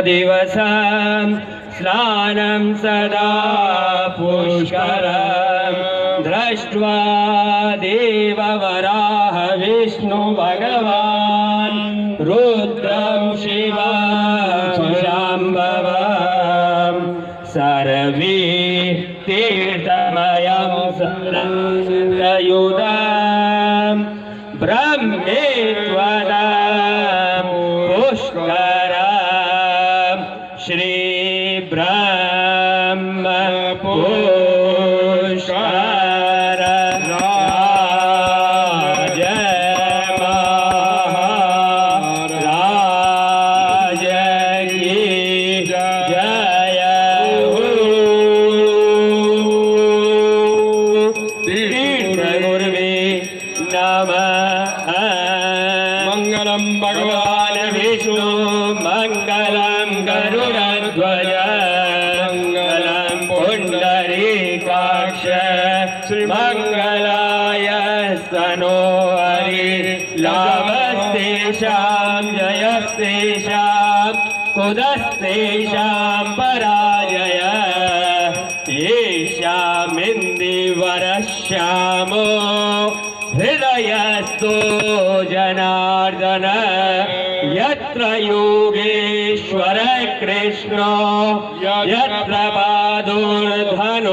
दिवसं स्नानं सदा पुष्करं दृष्ट्वा देववराह विष्णु भगवान् रुद्रं शिवं शाम्भवं सर्वे तीर्थमयं सयुधं ब्रह्मेत्वदं पुष्करं श्री ब्रह्म पुष्कर राज महाराज की जय हो। गुरुवे नमः। मंगलम भगवान विष्णु मंगलम गरुड़ध्वज मंगलम पुंडरीकाक्ष मंगलाय स्तनो हरि लाभस्तेषां जयस्तेषां कुदस्तेषां पराजय येषामिन्दिवरश्यामो हृदयस्थो जनार्दन यत्र योगेश्वर कृष्ण यत्र पादुर्धनुर्धर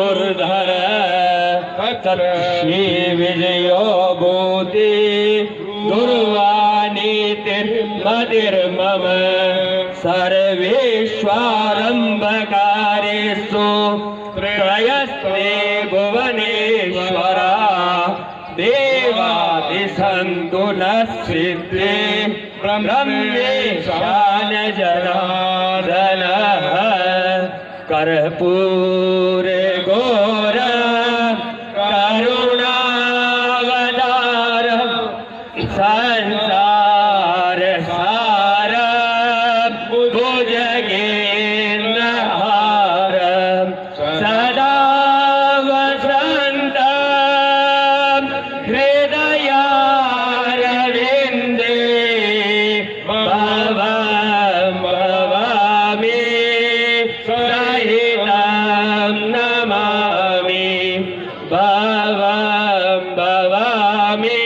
तत्क्षे विजयो भूति दुर्वानीतिर्मतिर्मम सर्वेष्वारम्भकारेषु त्रयस्ते भुवनेश्वरा देवादिसन्तु नः सिद्धे ब्रह्मेशान जनार्दनः कर्पूर घोर करुणावतार संसार सार भुजगेन्द्रहार सदा वसन्तं हृदयारविन्दे भवं भवामि सहितं नमामि भवं भवामि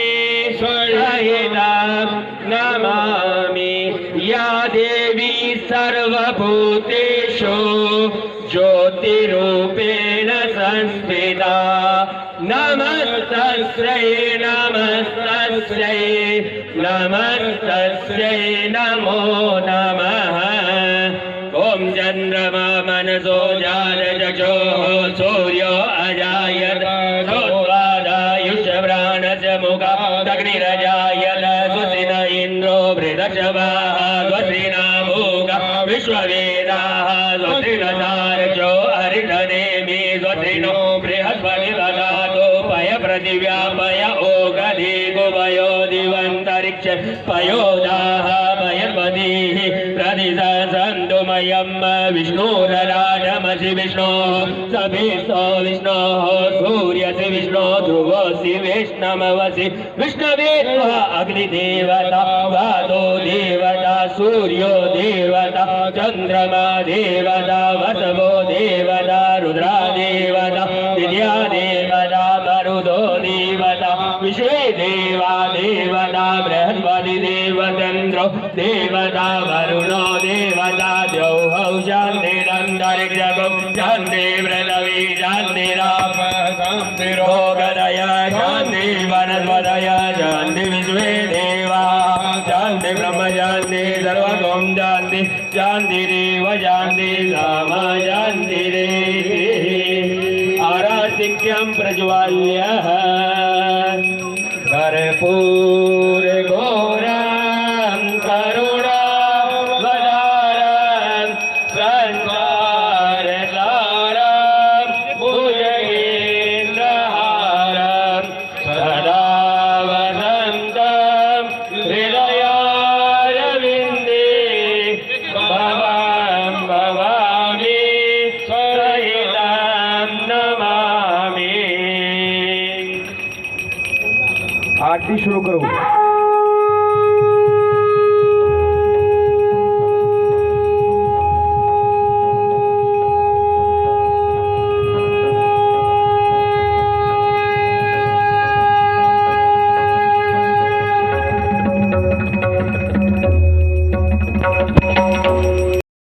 सहितं नमामि। या देवी सर्वभूतेषु ज्योतिरूपेण संस्थिता नमस्तस्यै नमस्तस्यै नमस्तस्यै नमो नमः। ॐ चन्द्रमा मनसो जातचक्षुः सूर्यो अजायत श्रोत्रादायुष्यप्राणस्य मुखादग्निरजायत स्वस्ति न इन्द्रो बृहस्पतिः स्वस्ति न भूगः विश्ववेदाः स्वस्ति न तार्क्ष्यो हरितनेमि स्वस्ति नो बृहस्पतिर्दधातु पय पृथिव्या पय ओगधि गुवयो दिवन्तरिक्ष पयोदाः पयस्पतिः प्रतिसन्तु मयं विष्णुरराजमसि विष्णोः सभिस्तो विष्णोः सूर्यसि विष्णो ध्रुवसि वैष्णवसि विष्णवे त्वा अग्निदेवता वातो देवता सूर्यो देवता चन्द्रमा देवता वसवो देवता रुद्रा देवता विद्या देवता मरुदो देवता विषे देवा देवता बृहस्पति देवचन्द्रो देवता वरुणो देवता द्यौः शान्तिरन्तरिक्षगो शान्तिर्पृथिवी शान्तिराप शान्तिरोगदय शान्ति वनस्पतय शान्ति विश्वे देवा शान्ति ब्रह्म शान्ति सर्वगं शान्ति शान्तिरेव शान्ति सामा शान्तिरेव। आराधिक्यं प्रज्वाल्य कर्पूर